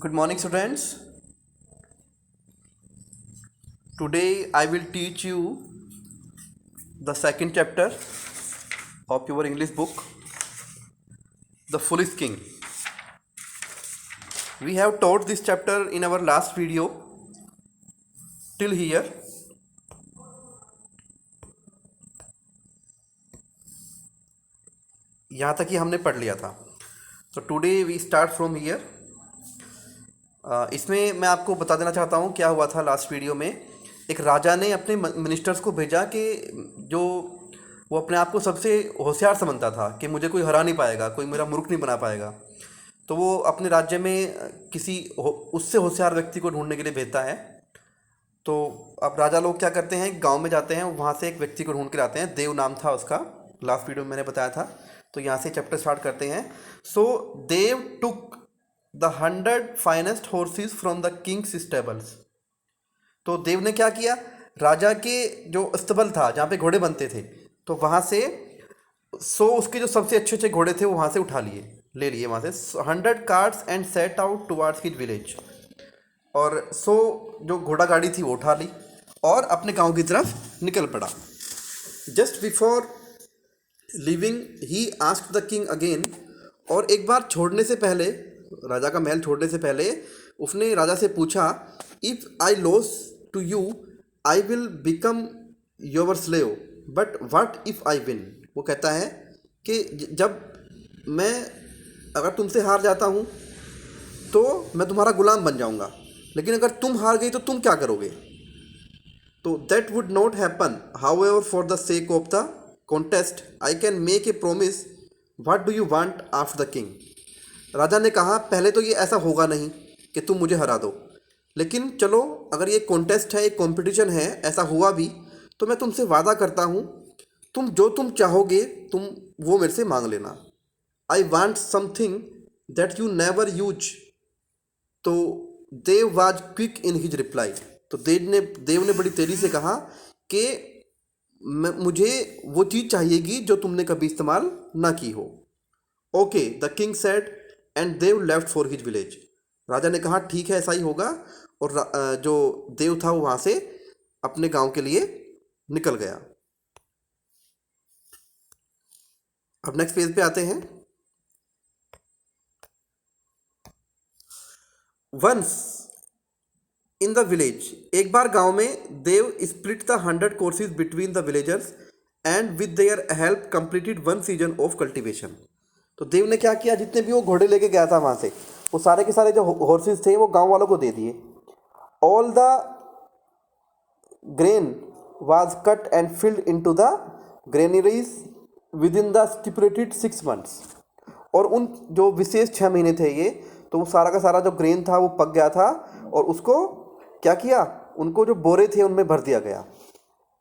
Good morning, students. Today I will teach you the second chapter of your English book, The Foolish King. We have taught this chapter in our last video till here. यहाँ तक ही हमने पढ़ लिया था. तो today we start from here. इसमें मैं आपको बता देना चाहता हूँ क्या हुआ था लास्ट वीडियो में. एक राजा ने अपने मिनिस्टर्स को भेजा कि जो वो अपने आप को सबसे होशियार समझता था कि मुझे कोई हरा नहीं पाएगा, कोई मेरा मूर्ख नहीं बना पाएगा, तो वो अपने राज्य में किसी उससे होशियार व्यक्ति को ढूंढने के लिए भेजता है. तो अब राजा लोग क्या करते हैं, गांव में जाते हैं, वहाँ से एक व्यक्ति को ढूंढ के लाते हैं. देव नाम था उसका, लास्ट वीडियो में मैंने बताया था. तो यहाँ से चैप्टर स्टार्ट करते हैं. So Dev took the 100 finest horses from the king's stables. तो देव ने क्या किया, राजा के जो स्तबल था जहाँ पे घोड़े बनते थे, तो वहाँ से उसके जो सबसे अच्छे अच्छे घोड़े थे वो वहाँ से ले लिए वहाँ से 100 carts and set out towards his village. और जो घोड़ा गाड़ी थी वो उठा ली और अपने गांव की तरफ निकल पड़ा. Just before living he asked the king again. और एक बार छोड़ने से पहले, राजा का महल छोड़ने से पहले, उसने राजा से पूछा, if I lose to you I will become your slave, but what if I win. वो कहता है कि जब मैं अगर तुमसे हार जाता हूँ तो मैं तुम्हारा गुलाम बन जाऊँगा, लेकिन अगर तुम हार गई तो तुम क्या करोगे. तो that would not happen, however for the sake of the contest I can make a promise. What do you want आफ्टर द किंग. राजा ने कहा, पहले तो ये ऐसा होगा नहीं कि तुम मुझे हरा दो, लेकिन चलो अगर ये कॉन्टेस्ट है, एक कॉम्पिटिशन है, ऐसा हुआ भी, तो मैं तुमसे वादा करता हूँ, तुम चाहोगे तुम वो मेरे से मांग लेना. I want something that you never use. तो Dev was quick in his reply. तो देव ने बड़ी तेज़ी से कहा कि मुझे वो चीज़ चाहिएगी जो तुमने कभी इस्तेमाल ना की हो. Okay, the king said and Dev left for his village. राजा ने कहा ठीक है, ऐसा ही होगा, और जो देव था वो वहाँ से अपने गांव के लिए निकल गया. अब नेक्स्ट पेज पे आते हैं. वंस इन द विलेज, एक बार गांव में, Dev split the 100 horses between the villagers and with their help completed 1 season of cultivation. तो देव ने क्या किया, जितने भी वो घोड़े लेके गया था वहाँ से, वो सारे के सारे जो हॉर्सेस थे वो गांव वालों को दे दिए. All the grain was cut and field into the granaries with in the stipulated 6 months. और उन जो विशेष 6 महीने थे ये, तो वो सारा का सारा जो ग्रेन था वो पक गया था, और उसको क्या किया, उनको जो बोरे थे उनमें भर दिया गया.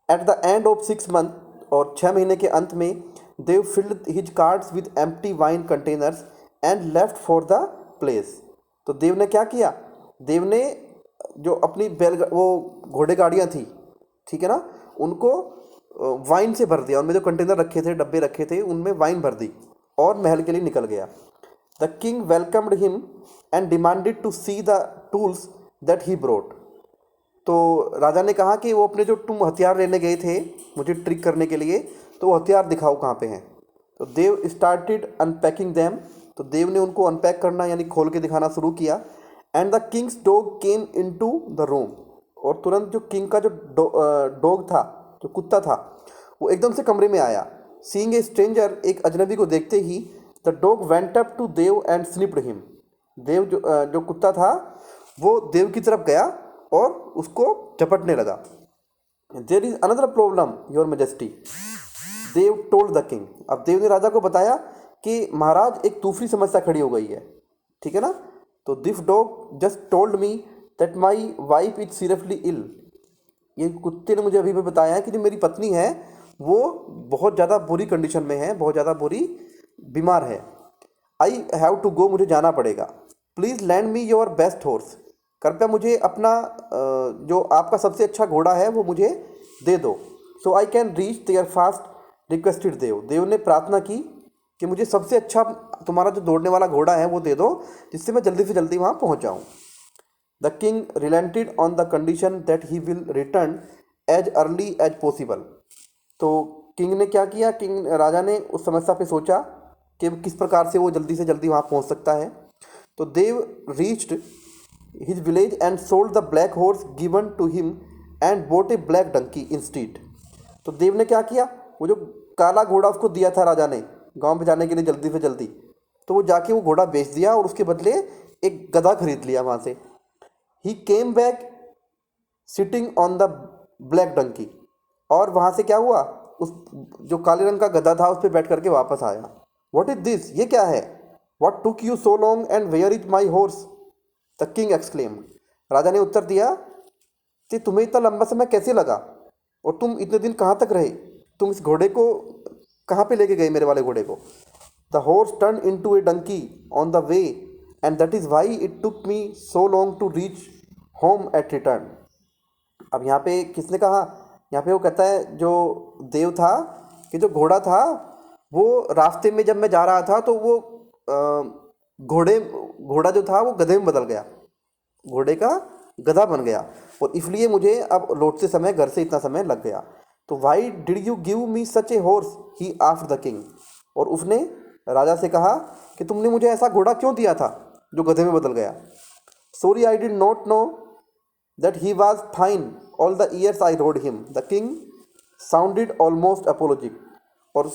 At the end of 6 months, और 6 महीने के अंत में, Dev filled his carts with empty wine containers and left for the place. तो देव ने क्या किया, देव ने जो अपनी वो घोड़े गाड़ियाँ थी, ठीक है ना, उनको वाइन से भर दिया. उनमें जो कंटेनर रखे थे, डब्बे रखे थे, उनमें वाइन भर दी और महल के लिए निकल गया. The king welcomed him and demanded to see the tools that he brought. तो राजा ने कहा कि वो अपने जो तुम हथियार लेने गए थे मुझे ट्रिक करने के लिए, तो वो हथियार दिखाओ कहाँ पे हैं. तो देव स्टार्टेड अनपैकिंग दैम. तो देव ने उनको अनपैक करना यानी खोल के दिखाना शुरू किया. And the Kings dog came into the room. और तुरंत जो किंग का जो डॉग था, जो कुत्ता था, वो एकदम से कमरे में आया. सीइंग ए स्ट्रेंजर, एक अजनबी को देखते ही, the dog went up to Dev and sniffed him. Dev जो कुत्ता था वो देव की तरफ गया और उसको झपटने लगा. There is another problem your majesty, Dev told the king. अब देव ने राजा को बताया कि महाराज एक दूसरी समस्या खड़ी हो गई है, ठीक है ना. तो this dog just told me that my wife is seriously ill. ये कुत्ते ने मुझे अभी भी बताया है कि जो मेरी पत्नी है वो बहुत ज़्यादा बुरी कंडीशन में है, बहुत ज़्यादा बुरी बीमार है. आई हैव टू गो, मुझे जाना पड़ेगा. Please land me your best horse, कृपया मुझे अपना जो आपका सबसे अच्छा घोड़ा है वो मुझे दे दो. So I can reach there fast, requested Dev. Dev ने प्रार्थना की कि मुझे सबसे अच्छा तुम्हारा जो दौड़ने वाला घोड़ा है वो दे दो, जिससे मैं जल्दी से जल्दी वहाँ पहुँच जाऊँ। The king relented on the condition that he will return as early as possible. तो किंग ने क्या किया, किंग राजा ने उस समस्या पे सोचा कि किस प्रकार से वो जल्दी से जल्दी वहाँ पहुँच सकता है। तो Dev reached his village and sold the black horse given to him and bought a black donkey instead. तो देव ने क्या किया, वो जो काला घोड़ा उसको दिया था राजा ने गांव में जाने के लिए जल्दी से जल्दी, तो वो जाके वो घोड़ा बेच दिया और उसके बदले एक गधा खरीद लिया वहाँ से। He came back sitting on the black donkey. और वहाँ से क्या हुआ, उस जो काले रंग का गधा था उस पर बैठ करके वापस आया। वॉट इज दिस, ये क्या है। What took you so long and where is my horse, the king exclaim. राजा ने उत्तर दिया कि तुम्हें इतना लंबा समय कैसे लगा और तुम इतने दिन कहाँ तक रहे, तुम इस घोड़े को कहाँ पे लेके गए, मेरे वाले घोड़े को। The horse turn in to a donkey on the way and that is why it took me so long to reach home at return. अब यहाँ पे किसने कहा, यहाँ पे वो कहता है जो देव था कि जो घोड़ा था वो रास्ते में जब मैं जा रहा था तो वो घोड़ा जो था वो गधे में बदल गया, घोड़े का गधा बन गया, और इसलिए मुझे अब लौटते समय घर से इतना समय लग गया। तो why did you give me such a horse, he asked the king. और उसने राजा से कहा कि तुमने मुझे ऐसा घोड़ा क्यों दिया था जो गधे में बदल गया। Sorry I did not know that he was fine all the years I rode him, the king sounded almost apologetic. और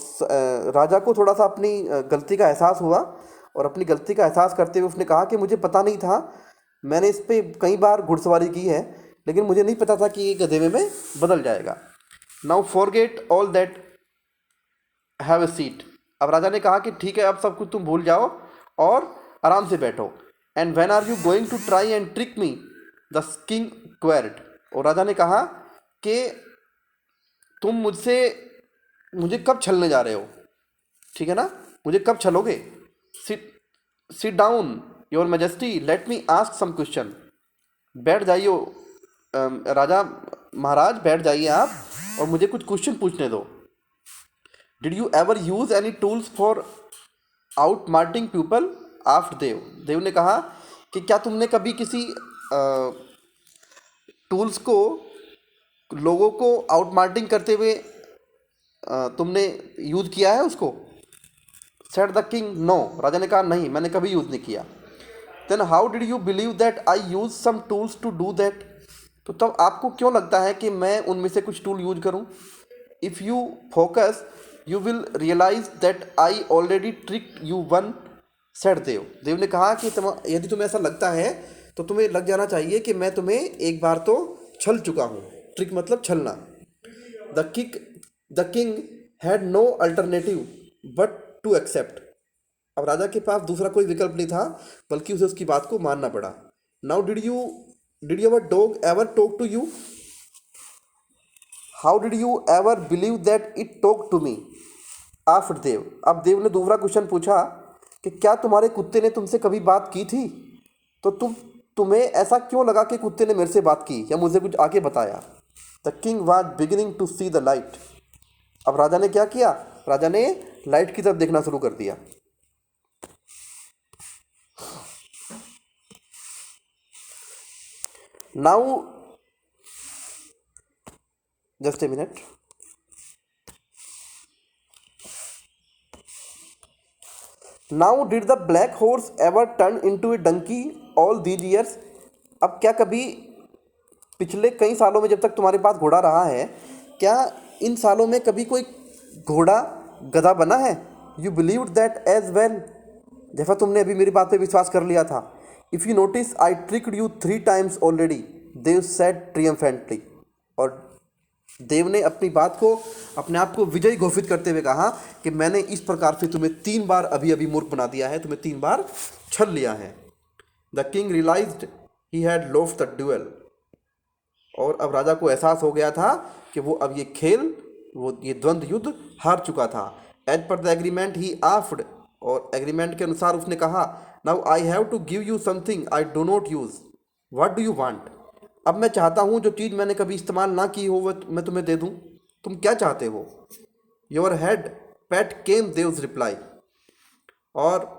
राजा को थोड़ा सा अपनी गलती का एहसास हुआ, और अपनी गलती का एहसास करते हुए उसने कहा कि मुझे पता नहीं था, मैंने इस पर कई बार घुड़सवारी की है लेकिन मुझे नहीं पता था कि ये गधे में बदल जाएगा। Now forget all that, have a seat. अब राजा ने कहा कि ठीक है, अब सब कुछ तुम भूल जाओ और आराम से बैठो। And when are you going to try and trick me, the king queried. और राजा ने कहा कि तुम मुझे कब छलने जा रहे हो, ठीक है ना, मुझे कब छलोगे। Sit sit down your majesty, let me ask some question. बैठ जाइए राजा महाराज, बैठ जाइए आप और मुझे कुछ क्वेश्चन पूछने दो। Did you ever use any tools for outsmarting people, आफ्टर देव। देव ने कहा कि क्या तुमने कभी किसी टूल्स को, लोगों को आउट मार्टिंग करते हुए तुमने यूज़ किया है उसको। Said the king no. राजा ने कहा नहीं, मैंने कभी यूज़ नहीं किया। Then how did you believe that I use some tools to do that. तो तब आपको क्यों लगता है कि मैं उनमें से कुछ टूल यूज करूं। If you focus you will realise that I already trick you one, said Dev. Dev ने कहा कि यदि तुम्हें ऐसा लगता है तो तुम्हें लग जाना चाहिए कि मैं तुम्हें एक बार तो छल चुका हूँ। ट्रिक मतलब छलना। The king had no alternative but to accept. अब राजा के पास दूसरा कोई विकल्प नहीं था बल्कि उसे उसकी बात को मानना पड़ा। Now did your dog ever talk to you, how did you ever believe that it talk to me, आफ्टर देव। अब देव ने दूसरा क्वेश्चन पूछा कि क्या तुम्हारे कुत्ते ने तुमसे कभी बात की थी, तो तुम्हें ऐसा क्यों लगा कि कुत्ते ने मेरे से बात की या मुझे कुछ आगे बताया। The king was beginning to see the light. अब राजा ने क्या किया, राजा ने लाइट की तरफ देखना शुरू कर दिया। Now just a minute. Now did the black horse ever turn into a donkey all these years. अब क्या कभी पिछले कई सालों में जब तक तुम्हारे पास घोड़ा रहा है, क्या इन सालों में कभी कोई घोड़ा गधा बना है। You believe that as well, जैसा तुमने अभी मेरी बात पे विश्वास कर लिया था। If you notice I tricked you 3 times already, Dev said triumphantly. और देव ने अपनी बात को, अपने आप को विजयी घोषित करते हुए कहा कि मैंने इस प्रकार से तुम्हें 3 बार अभी अभी मूर्ख बना दिया है, तुम्हें 3 बार छल लिया है। The king realised he had lost the duel. और अब राजा को एहसास हो गया था कि वो अब ये खेल, वो ये द्वंद्व युद्ध हार चुका था। एज पर द एग्रीमेंट ही आफ्ड, और एग्रीमेंट के अनुसार उसने कहा now I have to give you something I do not use, what do you want. अब मैं चाहता हूँ जो चीज़ मैंने कभी इस्तेमाल ना की हो वो मैं तुम्हें दे दूँ, तुम क्या चाहते हो। Your head pet came Dev's reply. और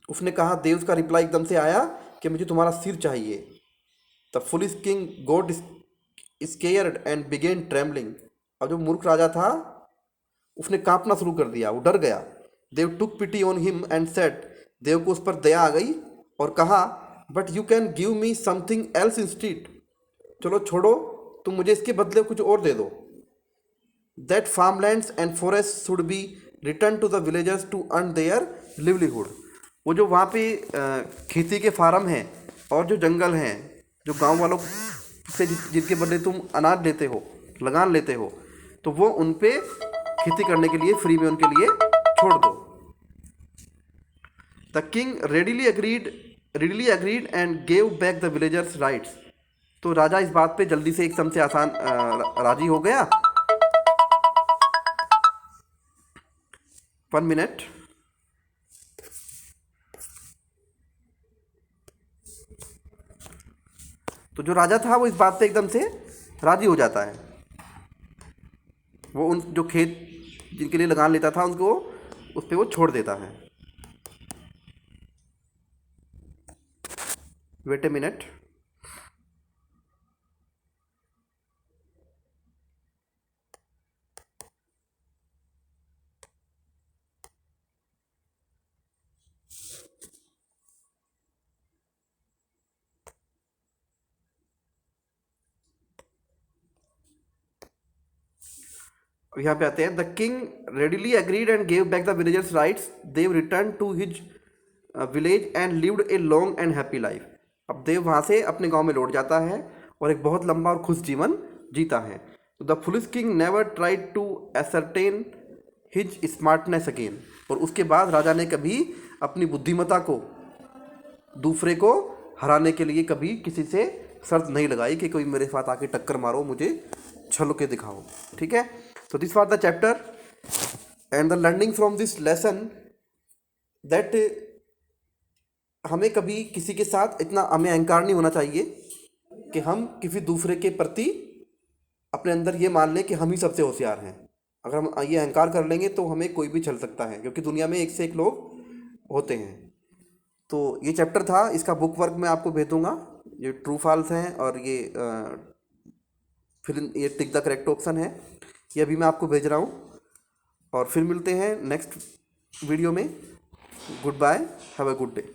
उसने कहा, देव का रिप्लाई एकदम से आया कि मुझे तुम्हारा सिर चाहिए। The foolish king got scared and began trembling. अब जो मूर्ख राजा था उसने कांपना शुरू कर दिया, वो डर गया। Dev took pity on him and said, Dev को उस पर दया आ गई और कहा, but you can give me something else instead. चलो छोड़ो, तुम मुझे इसके बदले कुछ और दे दो। That farmlands and forest should be return to the villagers to earn their livelihood. वो जो वहाँ पे खेती के फार्म हैं और जो जंगल हैं, जो गांव वालों से जिनके बदले तुम अनाज लेते हो, लगान लेते हो, तो वो उन पे खेती करने के लिए फ्री में उनके लिए छोड़ दो। The king readily agreed and gave back the villagers rights। तो राजा इस बात पे जल्दी से एकदम से आसान राजी हो गया। 1 मिनट। तो जो राजा था वो इस बात पे एकदम से राजी हो जाता है। वो उन जो खेत जिनके लिए लगान लेता था उनको उस पर वो छोड़ देता है। Wait a minute. यहाँ पे आते हैं, the king readily agreed and gave back the villagers rights. Dev return to his village and lived a long and happy life. अब देव वहाँ से अपने गांव में लौट जाता है और एक बहुत लंबा और खुश जीवन जीता है। तो the foolish king never tried to ascertain his smartness again. और उसके बाद राजा ने कभी अपनी बुद्धिमत्ता को, दूसरे को हराने के लिए कभी किसी से शर्त नहीं लगाई कि कोई मेरे साथ आके टक्कर मारो, मुझे छल के दिखाओ। ठीक है, तो this was the chapter and the learning from this lesson that हमें कभी किसी के साथ इतना हमें अहंकार नहीं होना चाहिए कि हम किसी दूसरे के प्रति अपने अंदर ये मान लें कि हम ही सबसे होशियार हैं। अगर हम ये अहंकार कर लेंगे तो हमें कोई भी छल सकता है, क्योंकि दुनिया में एक से एक लोग होते हैं। तो ये चैप्टर था, इसका बुक वर्क मैं आपको भेज दूंगा। ये ट्रू फॉल्स हैं और ये फिर ये टिक द करेक्ट ऑप्शन है, ये अभी मैं आपको भेज रहा हूँ। और फिर मिलते हैं नेक्स्ट वीडियो में। Goodbye, have a good day.